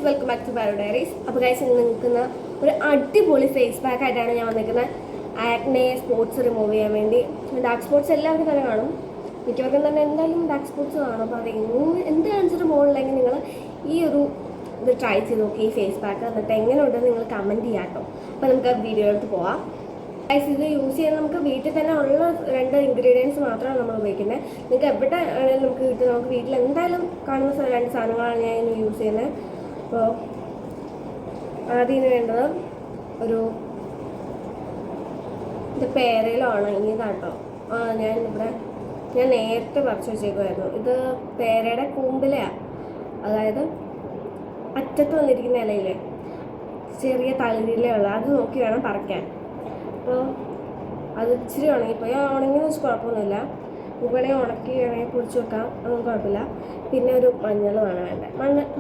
Welcome back to Barrow diaries. അപ്പോൾ guys ഇന്ന് നിൽക്കുന്ന ഒരു അടിപൊളി ഫേസ് പാക്ക് ആയിട്ടാണ് ഞാൻ വന്നിരിക്കുന്നത്. ആക്നെ സ്പോട്സ് റിമൂവ് ചെയ്യാൻ വേണ്ടി. ഡാർക്ക് സ്പോട്സ് എല്ലാവർക്കും തന്നെ കാണും, മിക്കവർക്കും തന്നെ എന്തായാലും ഡാർക്ക് സ്പോട്സ് കാണും. അപ്പോൾ അത് എന്ത് കാണിച്ചിട്ട് മുകളിലെങ്കിൽ നിങ്ങൾ ഈ ഒരു ഇത് ട്രൈ ചെയ്ത് നോക്കി, ഈ ഫേസ് പാക്ക്. എന്നിട്ട് എങ്ങനെയുണ്ടെന്ന് നിങ്ങൾ കമൻറ്റ് ചെയ്യാം കേട്ടോ. അപ്പോൾ നമുക്ക് ആ വീഡിയോയിലോട്ട് പോവാം. ഗൈസ് ഇത് യൂസ് ചെയ്യാൻ നമുക്ക് വീട്ടിൽ തന്നെ ഉള്ള 2 ഇൻഗ്രീഡിയൻസ് മാത്രമാണ് നമ്മൾ ഉപയോഗിക്കുന്നത്. നിങ്ങൾക്ക് എവിടെ ആണെങ്കിലും നമുക്ക് കിട്ടും. നമുക്ക് വീട്ടിൽ എന്തായാലും കാണുന്ന 2 സാധനങ്ങളാണ് ഞാൻ ഇന്ന് യൂസ് ചെയ്യുന്നത്. അപ്പോൾ ആദ്യം വേണ്ടത് ഇത് പേരയിലാണ് ഇനിയതാട്ടോ. ഞാൻ നേരത്തെ പറിച്ച് വെച്ചേക്കുമായിരുന്നു. ഇത് പേരയുടെ കൂമ്പിലയാണ്, അതായത് അറ്റത്ത് വന്നിരിക്കുന്ന ഇലയിലെ ചെറിയ തളിരിലുള്ള അത് നോക്കി വേണം പറിക്കാൻ. അപ്പോൾ അത് ഇച്ചിരി ഉണങ്ങിപ്പോയി. ഉണങ്ങിയെന്ന് വെച്ച് കുഴപ്പമൊന്നുമില്ല. നമുക്ക് വേണമെങ്കിൽ ഉണക്കി വേണമെങ്കിൽ പൊടിച്ച് വെക്കാം, അതൊന്നും കുഴപ്പമില്ല. പിന്നെ ഒരു മഞ്ഞൾ വേണം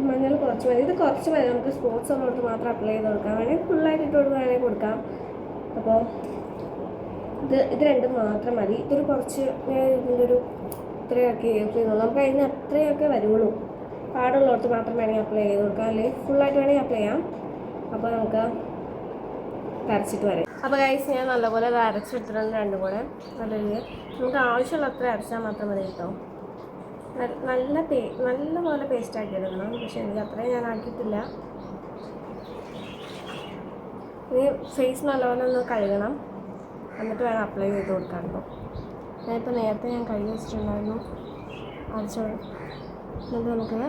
മഞ്ഞൾ കുറച്ച് മതി. ഇത് കുറച്ച് മതി, നമുക്ക് സ്പോട്സ് ഉള്ളവർക്ക് മാത്രം അപ്ലൈ ചെയ്ത് കൊടുക്കാം. വേണമെങ്കിൽ ഫുള്ളായിട്ട് ഇട്ട് കൊടുക്കുകയാണെങ്കിൽ കൊടുക്കാം. അപ്പോൾ ഇത് രണ്ടും മാത്രം മതി. ഇതൊരു കുറച്ച് ഇതിൻ്റെ ഒരു ഇത്രയൊക്കെ യൂസ് ചെയ്യുന്നുള്ളൂ. നമുക്ക് അതിന് അത്രയൊക്കെ വരുള്ളൂ. പാടുള്ളവർക്ക് മാത്രം വേണമെങ്കിൽ അപ്ലൈ ചെയ്ത് കൊടുക്കാം, അല്ലെങ്കിൽ ഫുള്ളായിട്ട് വേണമെങ്കിൽ അപ്ലൈ ചെയ്യാം. അപ്പോൾ നമുക്ക് അരച്ചിട്ട് വരാം. അപ്പോൾ ഗൈസ് ഞാൻ നല്ലപോലെ അത് അരച്ചെടുത്തിട്ടുണ്ട്. 2 കൂടെ നല്ല രീതിയിൽ നമുക്ക് ആവശ്യമുള്ള അത്ര അരച്ചാൽ മാത്രം മതി കേട്ടോ. നല്ലപോലെ പേസ്റ്റ് ആക്കി എടുക്കണം. പക്ഷേ എനിക്ക് അത്രയും ഞാൻ ആക്കിയിട്ടില്ല. ഇനി ഫേസ് നല്ലപോലെ ഒന്ന് കഴുകണം, എന്നിട്ട് വേണം അപ്ലൈ ചെയ്ത് കൊടുക്കാൻ. കേട്ടോ ഞാനിപ്പോൾ നേരത്തെ കഴുകി വെച്ചിട്ടുണ്ടായിരുന്നു. എന്നിട്ട് നമുക്ക്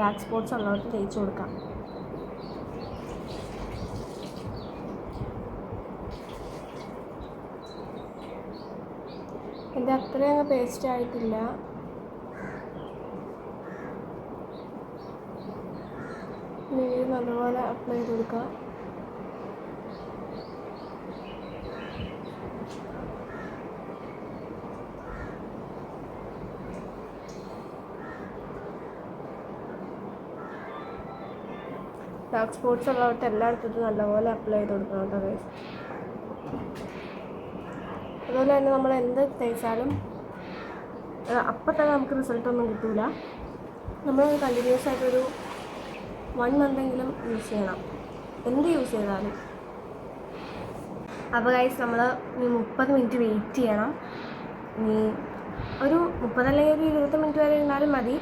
ഡാർക്ക് സ്പോട്സ് ഉള്ളവർക്ക് തേച്ച് കൊടുക്കാം. ഇത് അത്രയും അങ്ങ് പേസ്റ്റ് ആയിട്ടില്ല. നല്ലപോലെ അപ്ലൈ ചെയ്ത് കൊടുക്കുക. ഡാർക്ക് സ്പോട്സ് ഉള്ളവർക്ക് എല്ലായിടത്തും നല്ലപോലെ അപ്ലൈ ചെയ്ത് കൊടുക്കണം കേട്ടോ. അതുപോലെ തന്നെ നമ്മൾ എന്ത് തേച്ചാലും അപ്പം തന്നെ നമുക്ക് റിസൾട്ടൊന്നും കിട്ടില്ല. നമ്മൾ കണ്ടിന്യൂസ് ആയിട്ടൊരു 1 മന്തെങ്കിലും യൂസ് ചെയ്യണം, എന്ത് യൂസ് ചെയ്താലും. അപ്പോൾ ഗൈസ് നമ്മൾ 30 മിനിറ്റ് വെയിറ്റ് ചെയ്യണം. ഇനി ഒരു 30 അല്ലെങ്കിൽ ഒരു 20 മിനിറ്റ് വരെ ഇരുന്നാലും മതി.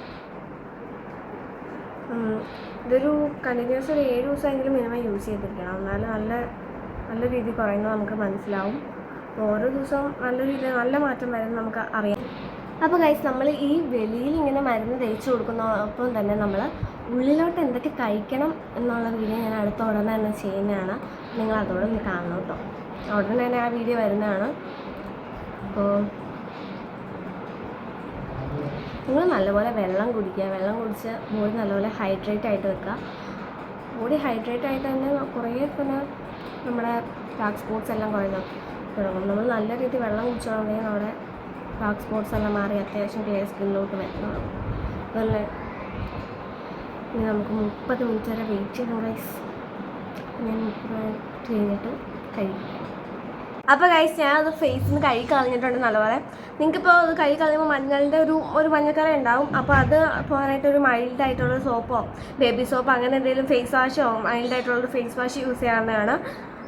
ഇതൊരു കണ്ടിന്യൂസ് ഒരു 7 ദിവസമെങ്കിലും മിനിമം യൂസ് ചെയ്തിരിക്കണം, എന്നാലും നല്ല രീതിയിൽ കുറയുന്നത് നമുക്ക് മനസ്സിലാവും. ഓരോ ദിവസവും നല്ല രീതിയിൽ നല്ല മാറ്റം വരുന്നത് നമുക്ക് അറിയാം. അപ്പോൾ ഗൈസ് നമ്മൾ ഈ വെളിയിൽ ഇങ്ങനെ മരുന്ന് തേച്ച് കൊടുക്കുന്നതോടൊപ്പം തന്നെ നമ്മൾ ഉള്ളിലോട്ട് എന്തൊക്കെ കഴിക്കണം എന്നുള്ള വീഡിയോ ഞാൻ അടുത്ത ഉടനെ തന്നെ ചെയ്യുന്നതാണ്. നിങ്ങൾ അതോടെ ഒന്ന് കാണണം കേട്ടോ. ഉടനെ തന്നെ ആ വീഡിയോ വരുന്നതാണ്. അപ്പോൾ നിങ്ങൾ നല്ലപോലെ വെള്ളം കുടിക്കുക. വെള്ളം കുടിച്ച് ബോഡി നല്ലപോലെ ഹൈഡ്രേറ്റ് ആയിട്ട് വെക്കുക. ബോഡി ഹൈഡ്രേറ്റ് ആയിട്ട് തന്നെ കുറേ പിന്നെ നമ്മുടെ ഡാർക്ക് സ്പോട്സ് എല്ലാം കുറയുന്നു തുടങ്ങും. നമ്മൾ നല്ല രീതിയിൽ വെള്ളം കുടിച്ചോണ്ടെങ്കിൽ നമ്മുടെ ഡാർക്ക് സ്പോട്സ് എല്ലാം മാറി അത്യാവശ്യം ക്ലിയർ സ്കിന്നിലോട്ട് വരുന്നതാണ്. അതുപോലെ ഇനി നമുക്ക് 30 മിനിറ്റ് വരെ വെയിറ്റ് ചെയ്യണം ഗൈസ്. ഞാൻ 30 മിനിറ്റ് കഴിഞ്ഞിട്ട് കഴിക്കും. അപ്പോൾ ഗൈസ് ഞാനത് ഫേസിൽ നിന്ന് കഴുകി കളഞ്ഞിട്ടുണ്ട് നല്ലപോലെ. നിങ്ങൾക്കിപ്പോൾ അത് കഴുകി കളയുമ്പോൾ മഞ്ഞളുടെ ഒരു മഞ്ഞക്കറ ഉണ്ടാവും. അപ്പോൾ അത് പോകാനായിട്ടൊരു മൈൽഡായിട്ടുള്ളൊരു സോപ്പോ ബേബി സോപ്പോ അങ്ങനെ എന്തെങ്കിലും ഫേസ് വാഷോ മൈൽഡായിട്ടുള്ളൊരു ഫേസ് വാഷ് യൂസ് ചെയ്യാവുന്നതാണ്.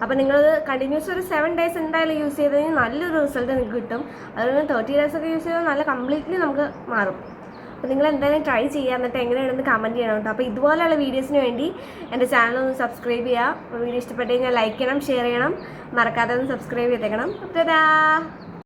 അപ്പോൾ നിങ്ങളത് കണ്ടിന്യൂസ് ഒരു 7 ഡേയ്സ് എന്തായാലും യൂസ് ചെയ്ത് കഴിഞ്ഞാൽ നല്ലൊരു റിസൾട്ട് നിങ്ങൾക്ക് കിട്ടും. അതുപോലെ 30 ഡേയ്സൊക്കെ യൂസ് ചെയ്താൽ നല്ല കംപ്ലീറ്റ്ലി നമുക്ക് മാറും. അപ്പോൾ നിങ്ങൾ എന്തായാലും ട്രൈ ചെയ്യുക, എന്നിട്ട് എങ്ങനെയാണെന്ന് കമൻറ്റ് ചെയ്യണം കേട്ടോ. അപ്പോൾ ഇതുപോലെയുള്ള വീഡിയോസിന് വേണ്ടി എൻ്റെ ചാനൽ ഒന്ന് സബ്സ്ക്രൈബ് ചെയ്യുക. വീഡിയോ ഇഷ്ടപ്പെട്ട് കഴിഞ്ഞാൽ ലൈക്ക് ചെയ്യണം, ഷെയർ ചെയ്യണം, മറക്കാതെ ഒന്ന് സബ്സ്ക്രൈബ് ചെയ്തേക്കണം. അപ്പോൾ